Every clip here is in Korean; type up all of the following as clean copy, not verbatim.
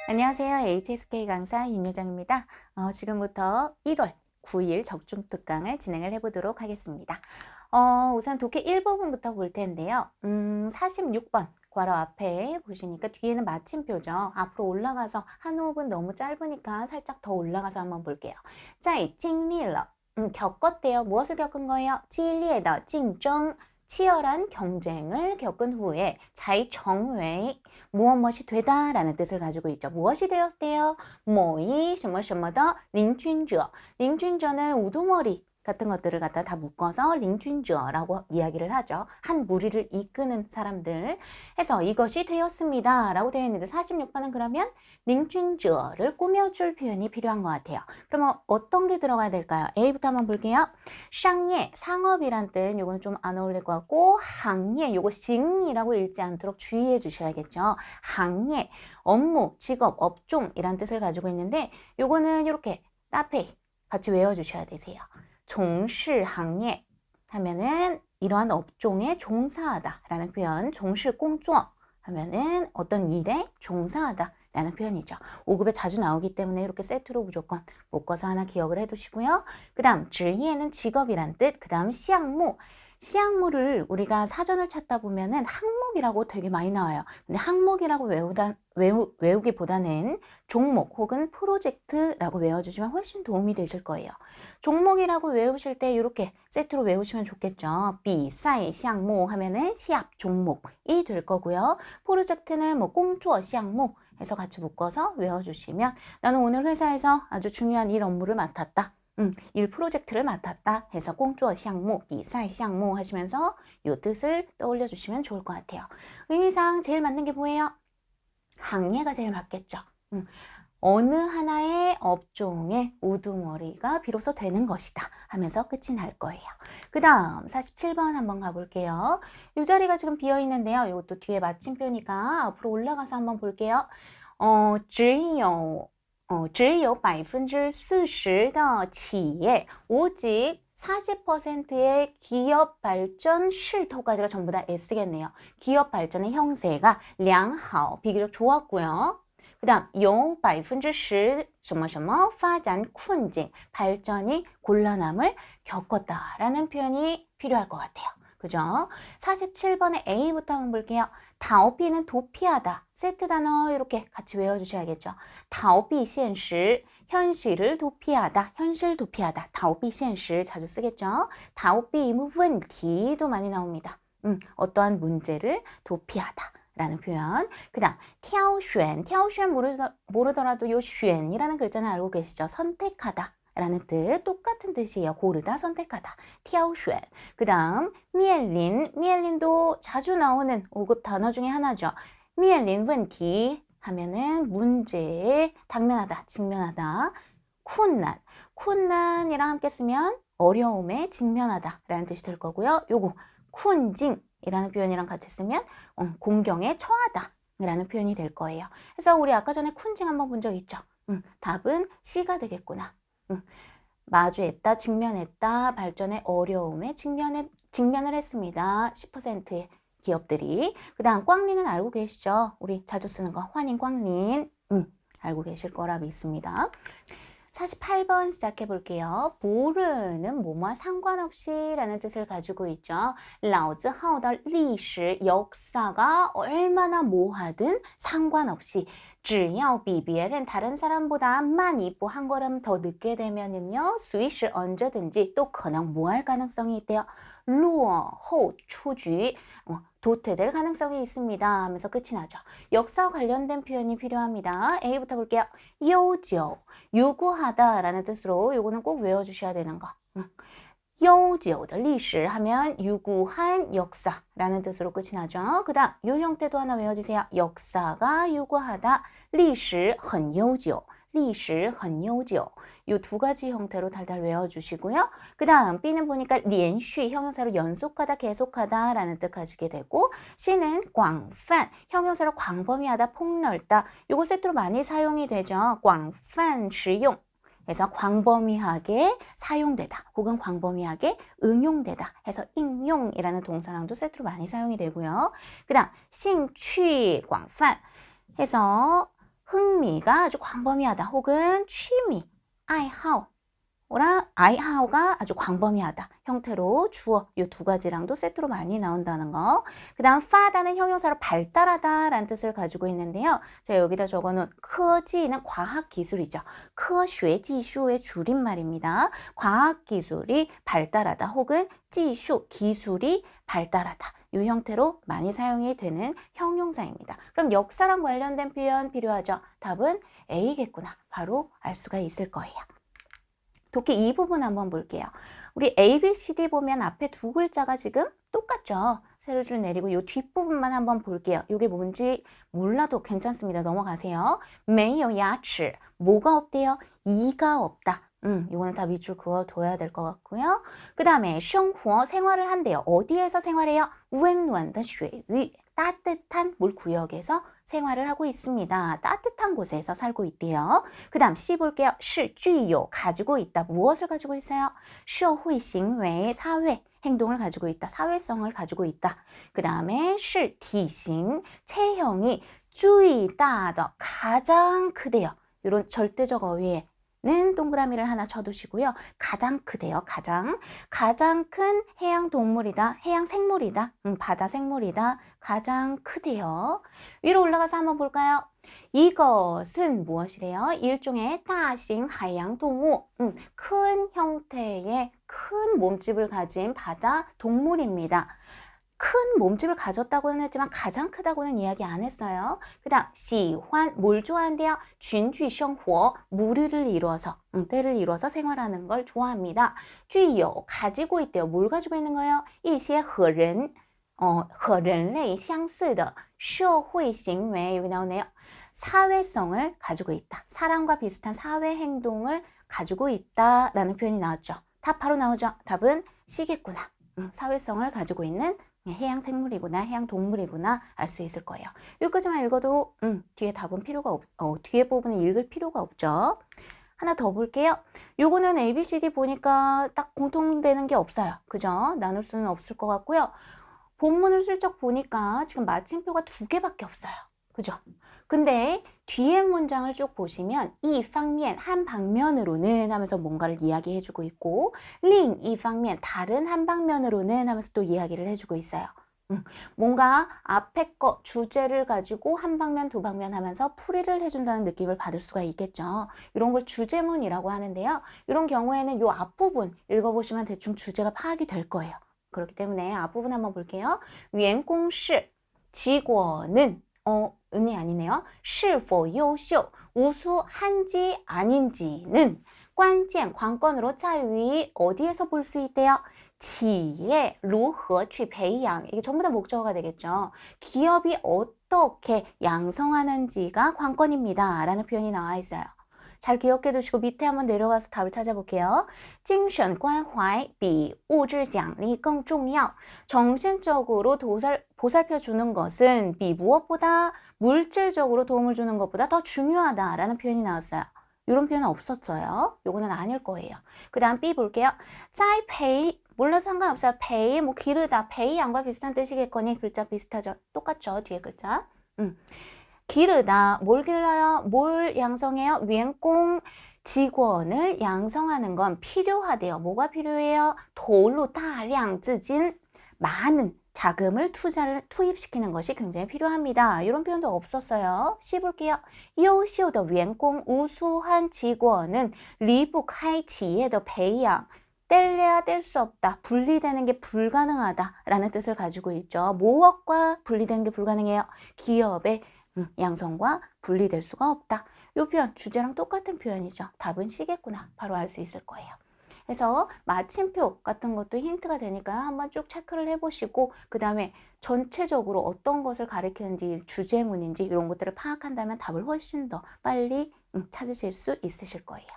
안녕하세요. HSK 강사 윤여정입니다. 지금부터 1월 9일 적중 특강을 진행을 해보도록 하겠습니다. 우선 독해 1부분부터 볼 텐데요. 46번 괄호 앞에 보시니까 뒤에는 마침표죠. 앞으로 올라가서 한 호흡은 너무 짧으니까 살짝 더 올라가서 한번 볼게요. 在经历了 겪었대요. 무엇을 겪은 거예요? 激烈的竞争 치열한 경쟁을 겪은 후에 才成为 무엇이 되다 라는 뜻을 가지고 있죠. 무엇이 되었대요? 뭐이 什么什么的 링춘저. 링춘저는 우두머리 같은 것들을 갖다 다 묶어서 링춘저라고 이야기를 하죠. 한 무리를 이끄는 사람들 해서 이것이 되었습니다 라고 되어 있는데 46번은 그러면 링춘저를 꾸며줄 표현이 필요한 것 같아요. 그러면 어떤 게 들어가야 될까요? A부터 한번 볼게요. 상예, 상업이란 뜻, 요건 좀 안 어울릴 것 같고, 항예, 요거 싱이라고 읽지 않도록 주의해 주셔야겠죠. 항예, 업무, 직업, 업종이란 뜻을 가지고 있는데, 요거는 이렇게 따페이 같이 외워주셔야 되세요. 종실 항예 하면은 이러한 업종에 종사하다 라는 표현, 종실 공조 하면은 어떤 일에 종사하다 라는 표현이죠. 5급에 자주 나오기 때문에 이렇게 세트로 무조건 묶어서 하나 기억을 해두시고요. 그 다음职业는 직업이란 뜻, 그 다음 시학무, 시학무를 우리가 사전을 찾다 보면은 항목이라고 되게 많이 나와요. 근데 항목이라고 외우기보다는 종목 혹은 프로젝트라고 외워주시면 훨씬 도움이 되실 거예요. 종목이라고 외우실 때 이렇게 세트로 외우시면 좋겠죠. 비사이 시학무 하면은 시합 종목이 될 거고요. 프로젝트는 뭐 공투어 시학무 해서 같이 묶어서 외워주시면 나는 오늘 회사에서 아주 중요한 일 업무를 맡았다. 일 프로젝트를 맡았다 해서 공주어 시항무, 비사이 시항무 하시면서 이 뜻을 떠올려 주시면 좋을 것 같아요. 의미상 제일 맞는 게 뭐예요? 항예가 제일 맞겠죠. 어느 하나의 업종의 우두머리가 비로소 되는 것이다 하면서 끝이 날 거예요. 그 다음 47번 한번 가볼게요. 이 자리가 지금 비어 있는데요. 이것도 뒤에 마침표니까 앞으로 올라가서 한번 볼게요. 只有 40% 的企业 오직 40%의 기업 발전 시토까지가 전부 다 S겠네요. 기업 발전의 형세가 良好 비교적 좋았고요. 그 다음 有 10% 什么什么 发展困境 발전이 곤란함을 겪었다라는 표현이 필요할 것 같아요. 그죠? 47번의 A부터 한번 볼게요. 다오피는 도피하다. 세트 단어 이렇게 같이 외워주셔야겠죠. 다오피 현실, 현실을 도피하다. 현실 도피하다. 다오피 현실 자주 쓰겠죠. 다오피 문티도 많이 나옵니다. 어떠한 문제를 도피하다. 라는 표현. 그 다음, 挑选. 挑选 모르더라도 요 选이라는 글자는 알고 계시죠? 선택하다. 라는 뜻, 똑같은 뜻이에요. 고르다, 선택하다. 挑选. 그 다음, 面临도 자주 나오는 5급 단어 중에 하나죠. 面临问题 하면은 문제에 당면하다, 직면하다. 쿤난이랑 함께 쓰면 어려움에 직면하다 라는 뜻이 될 거고요. 요거, 쿤징이라는 표현이랑 같이 쓰면 공경에 처하다 라는 표현이 될 거예요. 그래서 우리 아까 전에 쿤징 한번 본 적 있죠? 답은 C가 되겠구나. 마주했다, 직면했다, 발전의 어려움에 직면을 했습니다. 10%의 기업들이. 그 다음 꽝린은 알고 계시죠? 우리 자주 쓰는 거 환인 꽝린 알고 계실 거라 믿습니다. 48번 시작해 볼게요. 부르는 뭐뭐와 상관없이 라는 뜻을 가지고 있죠. 老子好的历史 역사가 얼마나 뭐하든 상관없이 只要比别人 다른 사람보다 慢一步 한 걸음 더 늦게 되면은요. 随时 언제든지 또 그냥 뭐 할 가능성이 있대요. 落后出局 도태될 가능성이 있습니다 하면서 끝이 나죠. 역사와 관련된 표현이 필요합니다. A부터 볼게요. 요지오, 유구하다 라는 뜻으로 요거는 꼭 외워주셔야 되는 거. 요지오의 历史 하면 유구한 역사라는 뜻으로 끝이 나죠. 그 다음 요 형태도 하나 외워주세요. 역사가 유구하다, 历史很悠久, 历史很悠久. 요 두 가지 형태로 달달 외워주시고요. 그 다음 B는 보니까 连续 형용사로 연속하다, 계속하다 라는 뜻 가지게 되고 C는 广泛 형용사로 광범위하다, 폭넓다. 요거 세트로 많이 사용이 되죠. 广泛使用 해서 광범위하게 사용되다 혹은 광범위하게 응용되다 해서应用이라는 동사랑도 세트로 많이 사용이 되고요. 그 다음 兴趣广泛 해서 흥미가 아주 광범위하다 혹은 취미, 아이하오 아이하오가 아주 광범위하다 형태로 주어 이 두 가지랑도 세트로 많이 나온다는 거. 그 다음 파다는 형용사로 발달하다 라는 뜻을 가지고 있는데요. 자, 여기다 적어놓은科技는 과학기술이죠. 科学技术의 줄임말입니다. 과학기술이 발달하다 혹은 技术, 기술이 발달하다. 이 형태로 많이 사용이 되는 형용사입니다. 그럼 역사랑 관련된 표현 필요하죠? 답은 A겠구나. 바로 알 수가 있을 거예요. 독해 이 부분 한번 볼게요. 우리 A, B, C, D 보면 앞에 두 글자가 지금 똑같죠? 세로 줄 내리고 이 뒷부분만 한번 볼게요. 이게 뭔지 몰라도 괜찮습니다. 넘어가세요. 没有牙齿, 뭐가 없대요? 이가 없다. 이거는 다 밑줄 그어둬야 될 것 같고요. 그 다음에 生活, 생활을 한대요. 어디에서 생활해요? 温暖的水域, 따뜻한 물구역에서 생활을 하고 있습니다. 따뜻한 곳에서 살고 있대요. 그 다음 C 볼게요. 是具有, 가지고 있다. 무엇을 가지고 있어요? 社会行为, 사회 행동을 가지고 있다. 사회성을 가지고 있다. 그 다음에 是体型, 체형이 最大的, 가장 크대요. 이런 절대적 어휘에 는 동그라미를 하나 쳐두시고요. 가장 크대요. 가장 큰 해양 동물이다. 해양 생물이다. 바다 생물이다. 가장 크대요. 위로 올라가서 한번 볼까요? 이것은 무엇이래요? 일종의 大型海洋动物. 큰 형태의 큰 몸집을 가진 바다 동물입니다. 큰 몸집을 가졌다고는 했지만 가장 크다고는 이야기 안 했어요. 그 다음 喜欢, 뭘 좋아한대요? 群居生活, 무리를 이루어서, 때를 이루어서 생활하는 걸 좋아합니다. 具有, 가지고 있대요. 뭘 가지고 있는 거예요? 一些和人类相似的社会行为, 여기 나오네요. 사회성을 가지고 있다. 사람과 비슷한 사회 행동을 가지고 있다라는 표현이 나왔죠. 답 바로 나오죠. 답은 C겠구나. 사회성을 가지고 있는 해양 생물이구나, 해양 동물이구나 알 수 있을 거예요. 여기까지만 읽어도 뒤에 답은 필요가 뒤에 부분은 읽을 필요가 없죠. 하나 더 볼게요. 요거는 A, B, C, D 보니까 딱 공통되는 게 없어요. 그죠? 나눌 수는 없을 것 같고요. 본문을 슬쩍 보니까 지금 마침표가 두 개밖에 없어요. 그죠? 근데 뒤에 문장을 쭉 보시면 이 방면, 한 방면으로는 하면서 뭔가를 이야기해주고 있고 另一方面, 다른 한 방면으로는 하면서 또 이야기를 해주고 있어요. 뭔가 앞에 거 주제를 가지고 한 방면, 두 방면 하면서 풀이를 해준다는 느낌을 받을 수가 있겠죠. 이런 걸 주제문이라고 하는데요. 이런 경우에는 이 앞부분 읽어보시면 대충 주제가 파악이 될 거예요. 그렇기 때문에 앞부분 한번 볼게요. 员工是, 직원은 은이 아니네요. 是否优秀, 우수한지 아닌지는 关键, 관건으로 자유이 어디에서 볼 수 있대요? 企业如何去培养, 이게 전부 다 목적어가 되겠죠. 기업이 어떻게 양성하는지가 관건입니다. 라는 표현이 나와 있어요. 잘 기억해 두시고 밑에 한번 내려가서 답을 찾아볼게요. 精神关怀比物质奖励更重要. 정신적으로 보살펴 주는 것은 비 무엇보다 물질적으로 도움을 주는 것보다 더 중요하다라는 표현이 나왔어요. 이런 표현은 없었어요. 요거는 아닐 거예요. 그 다음 B 볼게요. 栽培, 몰라도 상관없어요. 배, 뭐 기르다, 배양과 비슷한 뜻이겠거니 글자 비슷하죠. 똑같죠. 뒤에 글자. 기르다, 뭘 길러요? 뭘 양성해요? 员工, 직원을 양성하는 건 필요하대요. 뭐가 필요해요? 投入大量资金, 많은 자금을 투입시키는 것이 굉장히 필요합니다. 이런 표현도 없었어요. C 볼게요. 优秀的员工, 우수한 직원은 离不开企业的培养, 뗄래야 뗄 수 없다, 분리되는 게 불가능하다 라는 뜻을 가지고 있죠. 무엇과 분리되는 게 불가능해요? 기업의 양성과 분리될 수가 없다. 이 표현 주제랑 똑같은 표현이죠. 답은 C겠구나. 바로 알 수 있을 거예요. 그래서 마침표 같은 것도 힌트가 되니까 한번 쭉 체크를 해보시고 그 다음에 전체적으로 어떤 것을 가리키는지 주제문인지 이런 것들을 파악한다면 답을 훨씬 더 빨리 찾으실 수 있으실 거예요.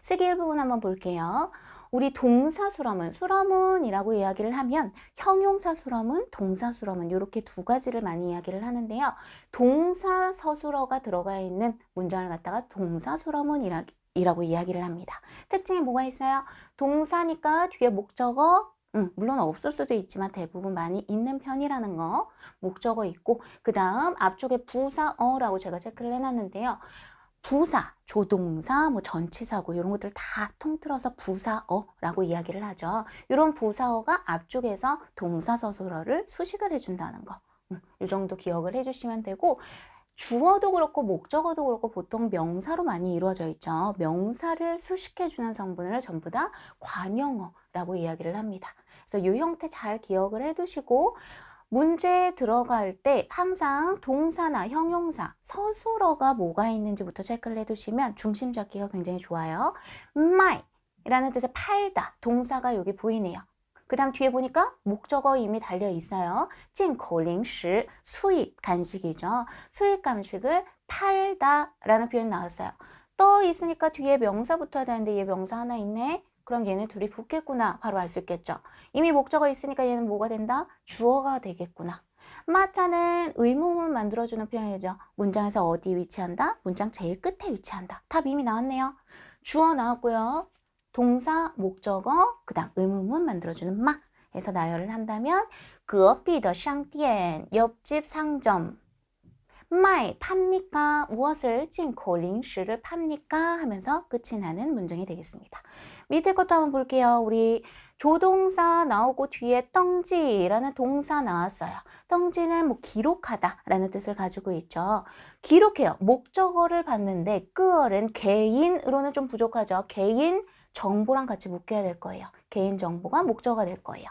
쓰기 일부분 한번 볼게요. 우리 동사 수러문, 수러문이라고 이야기를 하면 형용사 수러문, 동사 수러문 이렇게 두 가지를 많이 이야기를 하는데요. 동사 서술어가 들어가 있는 문장을 갖다가 동사 수러문이라고 이야기를 합니다. 특징이 뭐가 있어요? 동사니까 뒤에 목적어, 물론 없을 수도 있지만 대부분 많이 있는 편이라는 거 목적어 있고 그 다음 앞쪽에 부사어라고 제가 체크를 해놨는데요. 부사, 조동사, 뭐 전치사고 이런 것들 다 통틀어서 부사어라고 이야기를 하죠. 이런 부사어가 앞쪽에서 동사서술어를 수식을 해준다는 거. 이 정도 기억을 해주시면 되고 주어도 그렇고 목적어도 그렇고 보통 명사로 많이 이루어져 있죠. 명사를 수식해주는 성분을 전부 다 관형어라고 이야기를 합니다. 그래서 이 형태 잘 기억을 해두시고 문제에 들어갈 때 항상 동사나 형용사, 서술어가 뭐가 있는지부터 체크를 해두시면 중심 잡기가 굉장히 좋아요. 마이라는 뜻의 팔다, 동사가 여기 보이네요. 그 다음 뒤에 보니까 목적어 이미 달려 있어요. 进口零食, 수입 간식이죠. 수입 간식을 팔다 라는 표현 나왔어요. 떠 있으니까 뒤에 명사 붙어야 되는데 얘 명사 하나 있네. 그럼 얘네 둘이 붙겠구나 바로 알 수 있겠죠. 이미 목적어 있으니까 얘는 뭐가 된다? 주어가 되겠구나. 마자는 의문문 만들어주는 표현이죠. 문장에서 어디 위치한다? 문장 제일 끝에 위치한다. 답 이미 나왔네요. 주어 나왔고요. 동사, 목적어, 그 다음 의문문 만들어주는 마 해서 나열을 한다면 隔壁的商店 옆집 상점 마이 팝니까? 무엇을? 进口零食를 팝니까? 하면서 끝이 나는 문장이 되겠습니다. 밑에 것도 한번 볼게요. 우리 조동사 나오고 뒤에 떵지라는 동사 나왔어요. 떵지는 뭐 기록하다 라는 뜻을 가지고 있죠. 기록해요. 목적어를 봤는데 끄얼은 개인으로는 좀 부족하죠. 개인 정보랑 같이 묶여야 될 거예요. 개인 정보가 목적어가 될 거예요.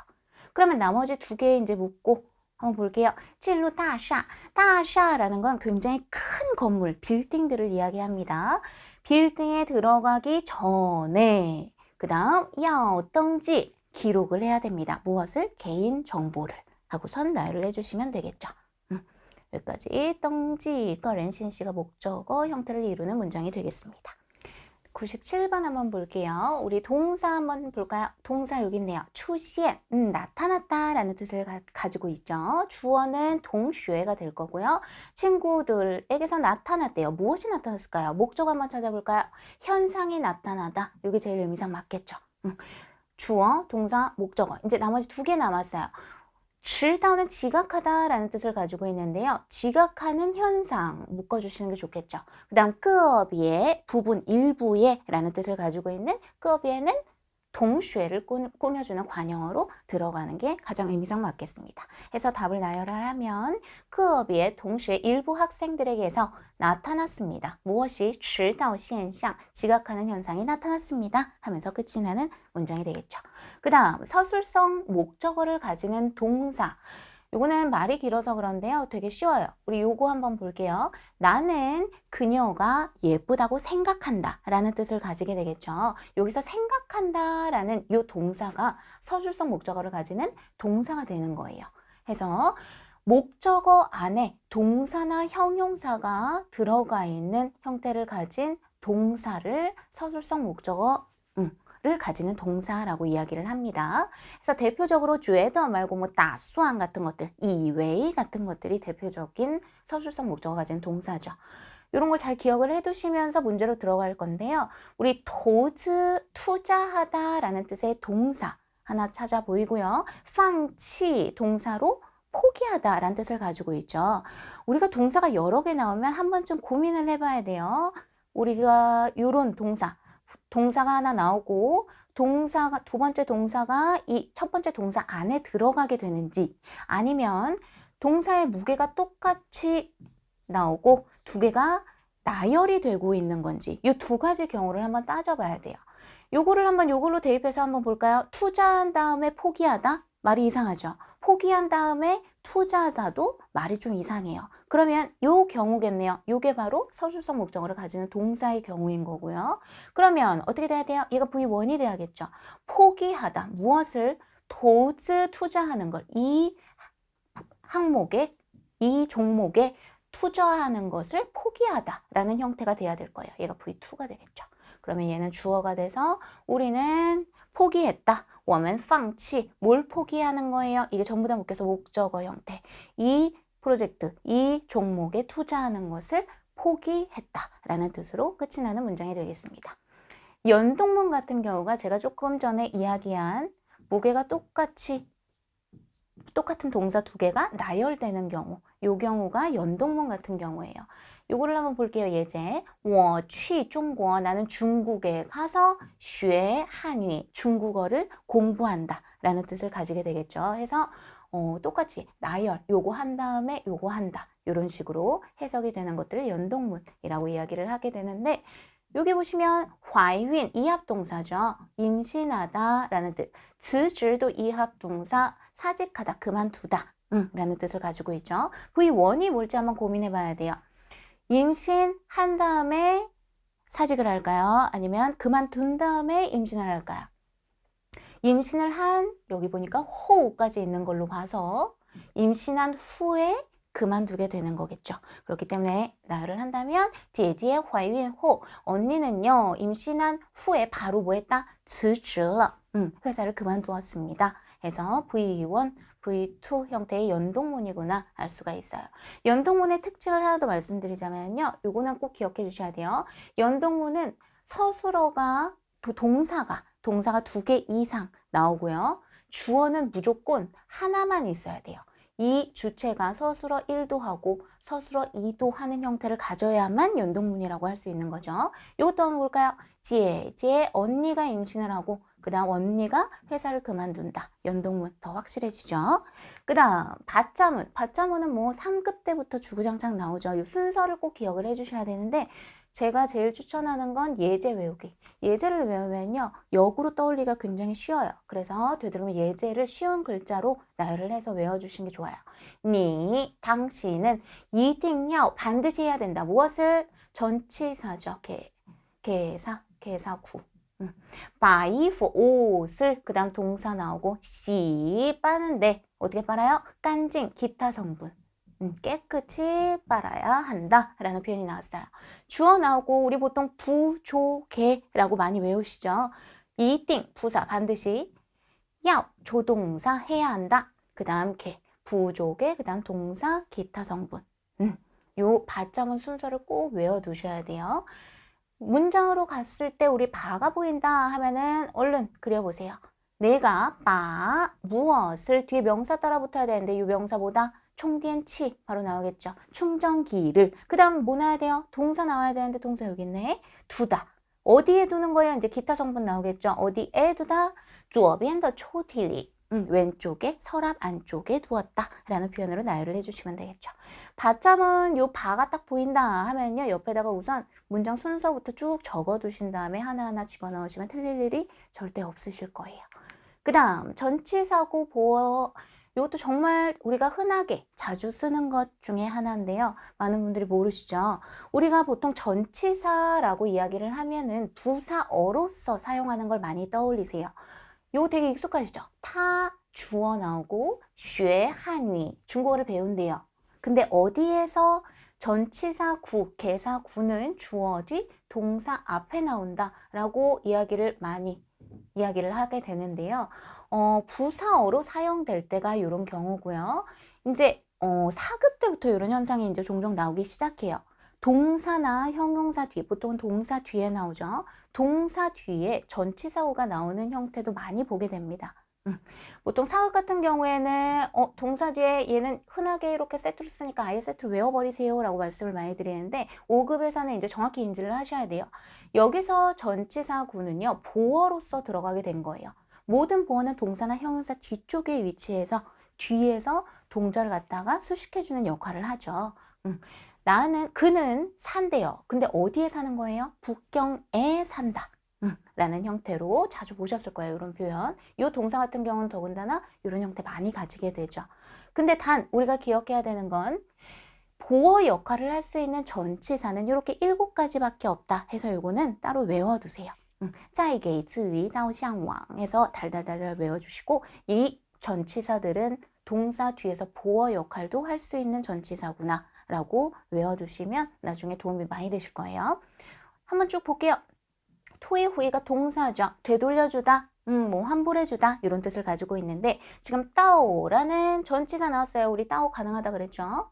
그러면 나머지 두 개 이제 묶고 한번 볼게요. 进入大厦, 다샤라는 건 굉장히 큰 건물, 빌딩들을 이야기합니다. 빌딩에 들어가기 전에 그 다음 要登记, 기록을 해야 됩니다. 무엇을? 개인 정보를 하고선 나열을 해주시면 되겠죠. 여기까지 登记, 个人信息가 목적어 형태를 이루는 문장이 되겠습니다. 97번 한번 볼게요. 우리 동사 한번 볼까요? 동사 여기 있네요. 出现, 나타났다 라는 뜻을 가지고 있죠. 주어는 동슈에가 될 거고요. 친구들에게서 나타났대요. 무엇이 나타났을까요? 목적 한번 찾아볼까요? 현상이 나타나다. 이게 제일 의미상 맞겠죠. 주어, 동사, 목적어. 이제 나머지 두 개 남았어요. 知道는 지각하다 라는 뜻을 가지고 있는데요. 지각하는 현상 묶어주시는 게 좋겠죠. 그 다음 个别 부분 일부에 라는 뜻을 가지고 있는 个别는 동슈에를 꾸며주는 관형어로 들어가는 게 가장 의미상 맞겠습니다. 해서 답을 나열을 하면 个别 동슈의 일부 학생들에게서 나타났습니다. 무엇이? 迟到现象, 지각하는 현상이 나타났습니다. 하면서 끝이 나는 문장이 되겠죠. 그 다음 서술성 목적어를 가지는 동사. 요거는 말이 길어서 그런데요. 되게 쉬워요. 우리 요거 한번 볼게요. 나는 그녀가 예쁘다고 생각한다 라는 뜻을 가지게 되겠죠. 여기서 생각한다 라는 요 동사가 서술성 목적어를 가지는 동사가 되는 거예요. 해서 목적어 안에 동사나 형용사가 들어가 있는 형태를 가진 동사를 서술성 목적어 를 가지는 동사라고 이야기를 합니다. 그래서 대표적으로 쥐에더 말고 뭐 따수한 같은 것들, 이웨이 같은 것들이 대표적인 서술성 목적어가 가진 동사죠. 이런 걸 잘 기억을 해두시면서 문제로 들어갈 건데요. 우리 도즈, 투자하다 라는 뜻의 동사 하나 찾아 보이고요. 팡치 동사로 포기하다 라는 뜻을 가지고 있죠. 우리가 동사가 여러 개 나오면 한 번쯤 고민을 해봐야 돼요. 우리가 이런 동사가 하나 나오고 동사가 두 번째 동사가 이 첫 번째 동사 안에 들어가게 되는지 아니면 동사의 무게가 똑같이 나오고 두 개가 나열이 되고 있는 건지 이 두 가지 경우를 한번 따져봐야 돼요. 요거를 한번 요걸로 대입해서 한번 볼까요? 투자한 다음에 포기하다? 말이 이상하죠. 포기한 다음에 투자하다도 말이 좀 이상해요. 그러면 요 경우겠네요. 요게 바로 서술성 목적어를 가지는 동사의 경우인 거고요. 그러면 어떻게 돼야 돼요? 얘가 V1이 돼야겠죠. 포기하다. 무엇을? 도즈 투자하는 걸. 이 항목에, 이 종목에 투자하는 것을 포기하다라는 형태가 돼야 될 거예요. 얘가 V2가 되겠죠. 그러면 얘는 주어가 돼서 우리는 포기했다. 我们放弃. 뭘 포기하는 거예요? 이게 전부 다 묶여서 목적어 형태. 이 프로젝트, 이 종목에 투자하는 것을 포기했다라는 뜻으로 끝이 나는 문장이 되겠습니다. 연동문 같은 경우가 제가 조금 전에 이야기한 무게가 똑같은 동사 두 개가 나열되는 경우, 요 경우가 연동문 같은 경우예요. 요거를 한번 볼게요. 예제. 我去中国 나는 중국에 가서 学 한유 중국어를 공부한다 라는 뜻을 가지게 되겠죠. 해서 똑같이 나열 요거 한 다음에 요거 한다 이런 식으로 해석이 되는 것들을 연동문이라고 이야기를 하게 되는데 여기 보시면 怀孕 이합동사죠. 임신하다 라는 뜻. 辞职도 이합동사 사직하다 그만두다 라는 뜻을 가지고 있죠. V1이 뭘지 한번 고민해 봐야 돼요. 임신한 다음에 사직을 할까요? 아니면 그만둔 다음에 임신을 할까요? 임신을 한 여기 보니까 호우까지 있는 걸로 봐서 임신한 후에 그만두게 되는 거겠죠. 그렇기 때문에 나열을 한다면 姐姐怀孕后 언니는요 임신한 후에 바로 뭐 했다? 辞职了 회사를 그만두었습니다. 해서 V1, V2 형태의 연동문이구나 알 수가 있어요. 연동문의 특징을 하나 더 말씀드리자면요. 요거는 꼭 기억해 주셔야 돼요. 연동문은 서술어가 동사가 두 개 이상 나오고요. 주어는 무조건 하나만 있어야 돼요. 이 주체가 서술어 1도 하고 서술어 2도 하는 형태를 가져야만 연동문이라고 할 수 있는 거죠. 이것도 한번 볼까요? 姐姐 언니가 임신을 하고 그 다음 언니가 회사를 그만둔다. 연동문 더 확실해지죠. 그 다음 받자문은 뭐 3급 때부터 주구장창 나오죠. 이 순서를 꼭 기억을 해주셔야 되는데 제가 제일 추천하는 건 예제 외우기. 예제를 외우면요. 역으로 떠올리기가 굉장히 쉬워요. 그래서 되도록이면 예제를 쉬운 글자로 나열을 해서 외워주시는 게 좋아요. 니, 당신은 이팅야 반드시 해야 된다. 무엇을? 전치사죠. 개사구. 把衣服 옷을 그 다음 동사 나오고 씨 빠는데 어떻게 빨아요? 깐징 기타 성분 깨끗이 빨아야 한다 라는 표현이 나왔어요. 주어 나오고 우리 보통 부조개라고 많이 외우시죠. 이띵 부사 반드시 야 조동사 해야 한다. 그 다음 개 부조개 그 다음 동사 기타 성분 요 받자문 순서를 꼭 외워두셔야 돼요. 문장으로 갔을 때 우리 바가 보인다 하면은 얼른 그려보세요. 내가 바 무엇을 뒤에 명사 따라 붙어야 되는데 이 명사보다 총디엔치 바로 나오겠죠. 충전기를 그 다음 뭐 나와야 돼요? 동사 나와야 되는데 동사 여기 있네. 두다. 어디에 두는 거예요? 이제 기타 성분 나오겠죠. 어디에 두다? 左边的抽屉里 왼쪽에 서랍 안쪽에 두었다 라는 표현으로 나열을 해주시면 되겠죠. 받자문 요 바가 딱 보인다 하면요 옆에다가 우선 문장 순서부터 쭉 적어 두신 다음에 하나하나 집어넣으시면 틀릴 일이 절대 없으실 거예요. 그 다음 전치사고 보어 이것도 정말 우리가 흔하게 자주 쓰는 것 중에 하나인데요. 많은 분들이 모르시죠. 우리가 보통 전치사라고 이야기를 하면은 부사어로서 사용하는 걸 많이 떠올리세요. 이거 되게 익숙하시죠? 타 주어 나오고 学 한위 중국어를 배운대요. 근데 어디에서 전치사 구, 개사 구는 주어 뒤 동사 앞에 나온다 라고 많이 이야기를 하게 되는데요. 부사어로 사용될 때가 이런 경우고요. 이제 4급 때부터 이런 현상이 이제 종종 나오기 시작해요. 동사나 형용사 뒤에, 보통은 동사 뒤에 나오죠. 동사 뒤에 전치사구가 나오는 형태도 많이 보게 됩니다. 보통 4급 같은 경우에는 동사 뒤에 얘는 흔하게 이렇게 세트로 쓰니까 아예 세트 외워버리세요 라고 말씀을 많이 드리는데 5급에서는 이제 정확히 인지를 하셔야 돼요. 여기서 전치사구는요 보어로서 들어가게 된 거예요. 모든 보어는 동사나 형용사 뒤쪽에 위치해서 뒤에서 동작을 갖다가 수식해주는 역할을 하죠. 그는 산대요. 근데 어디에 사는 거예요? 북경에 산다. 라는 형태로 자주 보셨을 거예요. 이런 표현. 이 동사 같은 경우는 더군다나 이런 형태 많이 가지게 되죠. 근데 단 우리가 기억해야 되는 건 보어 역할을 할 수 있는 전치사는 이렇게 7가지밖에 없다 해서 이거는 따로 외워두세요. 在给自于到向往 해서 달달달달 외워주시고 이 전치사들은 동사 뒤에서 보어 역할도 할 수 있는 전치사구나 라고 외워두시면 나중에 도움이 많이 되실 거예요. 한번 쭉 볼게요. 토의 후이가 동사죠. 되돌려주다, 뭐 환불해주다 이런 뜻을 가지고 있는데 지금 따오라는 전치사 나왔어요. 우리 따오 가능하다 그랬죠.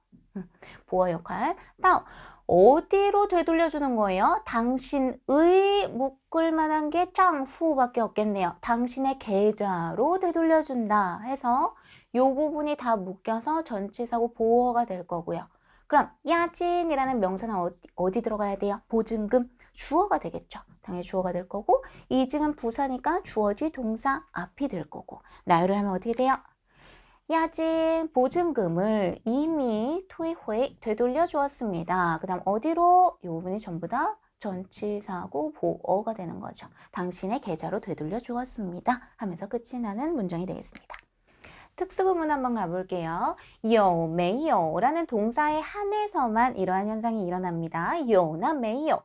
보어 역할. 따오 어디로 되돌려주는 거예요? 당신의 묶을 만한 게 짱후밖에 없겠네요. 당신의 계좌로 되돌려준다 해서 요 부분이 다 묶여서 전치사고 보어가 될 거고요. 그럼 야진이라는 명사는 어디 들어가야 돼요? 보증금 주어가 되겠죠. 당연히 주어가 될 거고 이직은 부사니까 주어 뒤 동사 앞이 될 거고 나열을 하면 어떻게 돼요? 야진 보증금을 이미 토이회 되돌려 주었습니다. 그 다음 어디로? 이 부분이 전부 다 전치사고 보어가 되는 거죠. 당신의 계좌로 되돌려 주었습니다. 하면서 끝이 나는 문장이 되겠습니다. 특수구문 한번 가볼게요. 有没有라는 동사에 한해서만 이러한 현상이 일어납니다. 有나 没有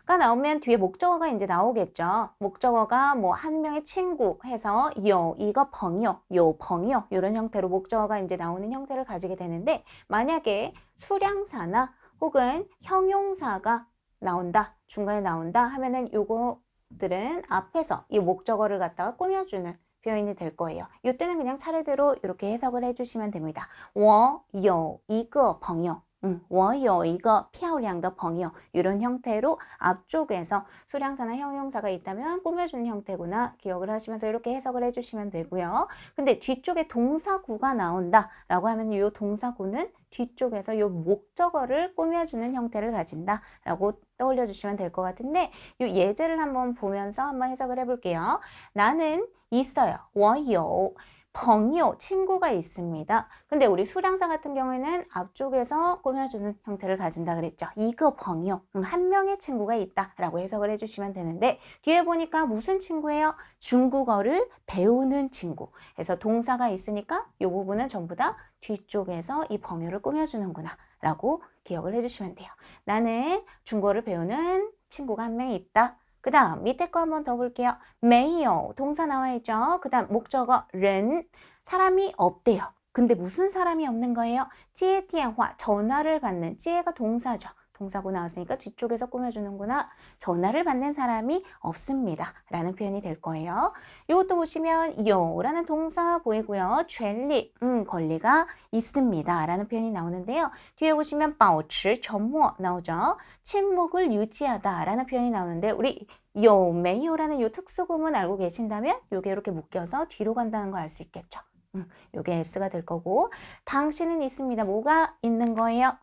가 나오면 뒤에 목적어가 이제 나오겠죠. 목적어가 뭐 한 명의 친구 해서 요 이거 벙요, 요 벙요 이런 형태로 목적어가 이제 나오는 형태를 가지게 되는데 만약에 수량사나 혹은 형용사가 나온다, 중간에 나온다 하면은 요거들은 앞에서 이 목적어를 갖다가 꾸며주는 표현이 될 거예요. 이때는 그냥 차례대로 이렇게 해석을 해주시면 됩니다. 我有一个朋友我有一个漂亮的朋友 이런 형태로 앞쪽에서 수량사나 형용사가 있다면 꾸며주는 형태구나 기억을 하시면서 이렇게 해석을 해주시면 되고요. 근데 뒤쪽에 동사구가 나온다 라고 하면 이 동사구는 뒤쪽에서 이 목적어를 꾸며주는 형태를 가진다 라고 떠올려 주시면 될 것 같은데 이 예제를 한번 보면서 한번 해석을 해볼게요. 나는 있어요. 我有 朋友, 친구가 있습니다. 근데 우리 수량사 같은 경우에는 앞쪽에서 꾸며주는 형태를 가진다 그랬죠. 이거 朋友, 한 명의 친구가 있다 라고 해석을 해주시면 되는데 뒤에 보니까 무슨 친구예요? 중국어를 배우는 친구. 그래서 동사가 있으니까 이 부분은 전부 다 뒤쪽에서 이 朋友를 꾸며주는구나 라고 기억을 해주시면 돼요. 나는 중국어를 배우는 친구가 한 명 있다. 그 다음 밑에 거 한번 더 볼게요. 没有 동사 나와 있죠. 그 다음 목적어 人 사람이 없대요. 근데 무슨 사람이 없는 거예요? 接电话 전화를 받는 接가 동사죠. 동사고 나왔으니까 뒤쪽에서 꾸며주는구나. 전화를 받는 사람이 없습니다. 라는 표현이 될 거예요. 이것도 보시면 有 라는 동사 보이고요. 权利 권리가 있습니다. 라는 표현이 나오는데요. 뒤에 보시면 保持沉默 나오죠. 침묵을 유지하다 라는 표현이 나오는데 우리 有没有라는 이 특수구문 알고 계신다면 이게 이렇게 묶여서 뒤로 간다는 걸 알 수 있겠죠. 이게 S가 될 거고 당신은 있습니다. 뭐가 있는 거예요?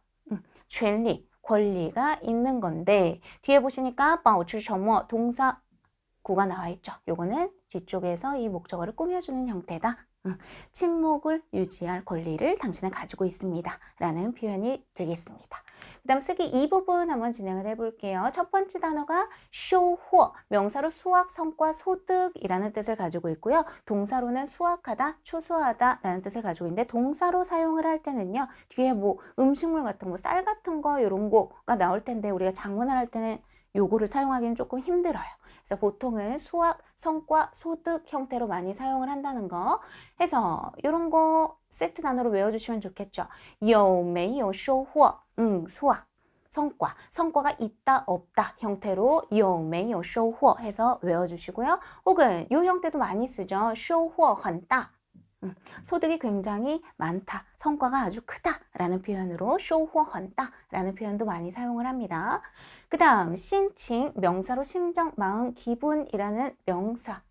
权利 권리가 있는 건데 뒤에 보시니까 保持沉默 동사구가 나와 있죠. 요거는 뒤쪽에서 이 목적어를 꾸며주는 형태다. 침묵을 유지할 권리를 당신은 가지고 있습니다. 라는 표현이 되겠습니다. 그 다음 쓰기 이 부분 한번 진행을 해볼게요. 첫 번째 단어가 收获, 명사로 수확, 성과, 소득이라는 뜻을 가지고 있고요. 동사로는 수확하다, 추수하다 라는 뜻을 가지고 있는데 동사로 사용을 할 때는요. 뒤에 뭐 음식물 같은 거, 쌀 같은 거 이런 거가 나올 텐데 우리가 작문을 할 때는 요거를 사용하기는 조금 힘들어요. 그래서 보통은 수확, 성과, 소득 형태로 많이 사용을 한다는 거 해서 이런 거 세트 단어로 외워주시면 좋겠죠. 有没有收获 수확, 성과, 성과가 있다, 없다 형태로 有没有收获 해서 외워주시고요. 혹은 이 형태도 많이 쓰죠. 收获很大 소득이 굉장히 많다, 성과가 아주 크다 라는 표현으로 收获很大 라는 표현도 많이 사용을 합니다. 그 다음心情, 명사로 심정, 마음, 기분이라는 명사.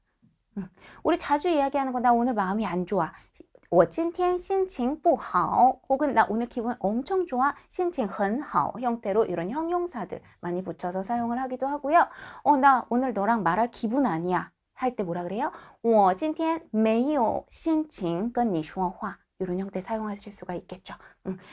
우리 자주 이야기하는 거 나 오늘 마음이 안 좋아. 我今天心情不好 혹은 나 오늘 기분 엄청 좋아 心情很好 형태로 이런 형용사들 많이 붙여서 사용을 하기도 하고요. 나 오늘 너랑 말할 기분 아니야 할 때 뭐라 그래요? 我今天没有心情跟你说话 이런 형태 사용하실 수가 있겠죠.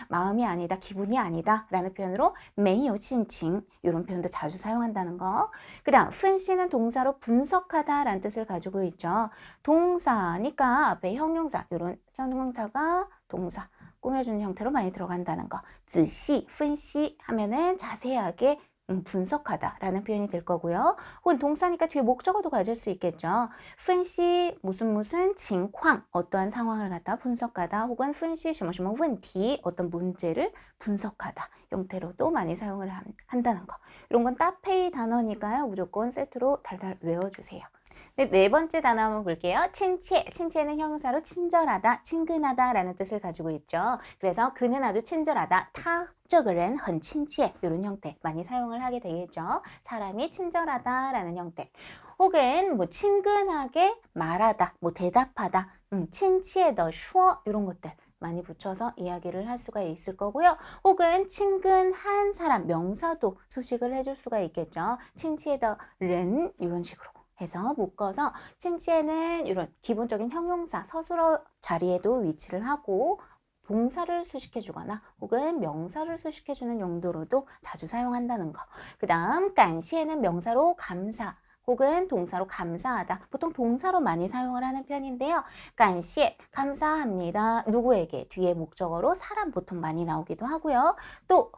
마음이 아니다, 기분이 아니다 라는 표현으로 没有心情 이런 표현도 자주 사용한다는 거. 그 다음 分析는 동사로 분석하다 라는 뜻을 가지고 있죠. 동사니까 앞에 형용사, 이런 형용사가 동사 꾸며주는 형태로 많이 들어간다는 거. 仔细分析하면은 자세하게 분석하다 라는 표현이 될 거고요. 혹은 동사니까 뒤에 목적어도 가질 수 있겠죠. 分析 무슨情况 어떠한 상황을 갖다 분석하다 혹은 分析什么什么问题 어떤 문제를 분석하다 형태로도 많이 사용을 한다는 거. 이런 건 따페이 단어니까요. 무조건 세트로 달달 외워주세요. 네, 네 번째 단어 한번 볼게요. 친치에. 친치에는 형용사로 친절하다, 친근하다라는 뜻을 가지고 있죠. 그래서 그는 아주 친절하다. 他这个人很亲切 이런 형태 많이 사용을 하게 되겠죠. 사람이 친절하다라는 형태. 혹은 뭐 친근하게 말하다, 뭐 대답하다, 친치에 더 슈어 이런 것들 많이 붙여서 이야기를 할 수가 있을 거고요. 혹은 친근한 사람, 명사도 수식을 해줄 수가 있겠죠. 친치에 더 른 이런 식으로. 해서 묶어서 친치에는 이런 기본적인 형용사 서술어 자리에도 위치를 하고 동사를 수식해 주거나 혹은 명사를 수식해 주는 용도로도 자주 사용한다는 거. 그 다음 간시에는 명사로 감사 혹은 동사로 감사하다. 보통 동사로 많이 사용을 하는 편인데요. 간시 감사합니다. 누구에게? 뒤에 목적어로 사람 보통 많이 나오기도 하고요. 또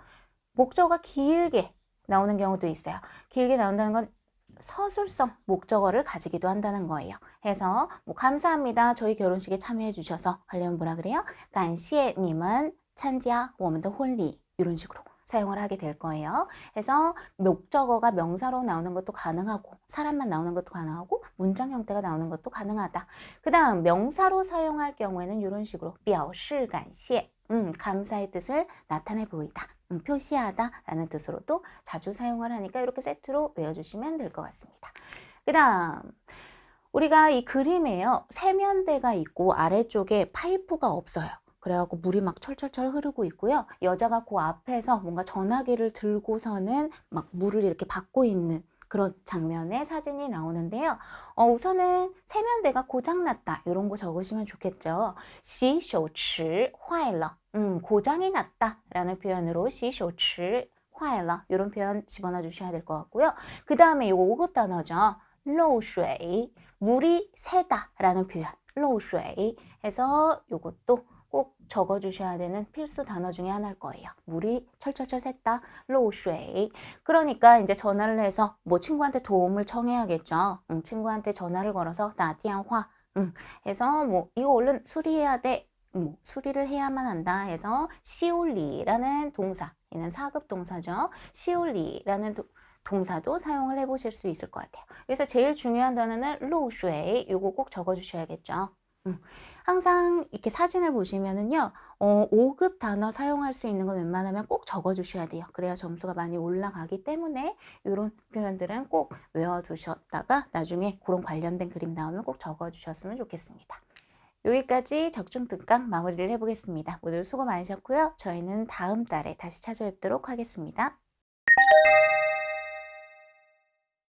목적어가 길게 나오는 경우도 있어요. 길게 나온다는 건 서술성 목적어를 가지기도 한다는 거예요. 해서 뭐 감사합니다. 저희 결혼식에 참여해 주셔서 하려면 뭐라 그래요? 感谢你们参加我们的婚礼 이런 식으로 사용을 하게 될 거예요. 그래서 목적어가 명사로 나오는 것도 가능하고 사람만 나오는 것도 가능하고 문장 형태가 나오는 것도 가능하다. 그 다음 명사로 사용할 경우에는 이런 식으로 表示感谢 감사의 뜻을 나타내 보이다. 표시하다 라는 뜻으로도 자주 사용을 하니까 이렇게 세트로 외워주시면 될 것 같습니다. 그 다음 우리가 이 그림에요. 세면대가 있고 아래쪽에 파이프가 없어요. 그래갖고 물이 막 철철철 흐르고 있고요. 여자가 그 앞에서 뭔가 전화기를 들고서는 막 물을 이렇게 받고 있는 그런 장면의 사진이 나오는데요. 우선은 세면대가 고장났다. 이런 거 적으시면 좋겠죠. 洗手池坏了. 고장이 났다 라는 표현으로 洗手池坏了 이런 표현 집어넣어 주셔야 될 것 같고요. 그 다음에 이거 5급 단어죠. 漏水 물이 새다 라는 표현 漏水 해서 이것도 꼭 적어주셔야 되는 필수 단어 중에 하나일 거예요. 물이 철철철 샜다. 漏水 그러니까 이제 전화를 해서 뭐 친구한테 도움을 청해야겠죠. 친구한테 전화를 걸어서 打电话 해서 뭐 이거 얼른 수리해야 돼. 수리를 해야만 한다 해서 시울리라는 동사, 이는 4급 동사죠. 시울리라는 동사도 사용을 해보실 수 있을 것 같아요. 그래서 제일 중요한 단어는 漏水 이거 꼭 적어주셔야겠죠. 항상 이렇게 사진을 보시면은요, 5급 단어 사용할 수 있는 건 웬만하면 꼭 적어주셔야 돼요. 그래야 점수가 많이 올라가기 때문에 이런 표현들은 꼭 외워두셨다가 나중에 그런 관련된 그림 나오면 꼭 적어주셨으면 좋겠습니다. 여기까지 적중특강 마무리를 해보겠습니다. 모두 수고 많으셨고요. 저희는 다음 달에 다시 찾아뵙도록 하겠습니다.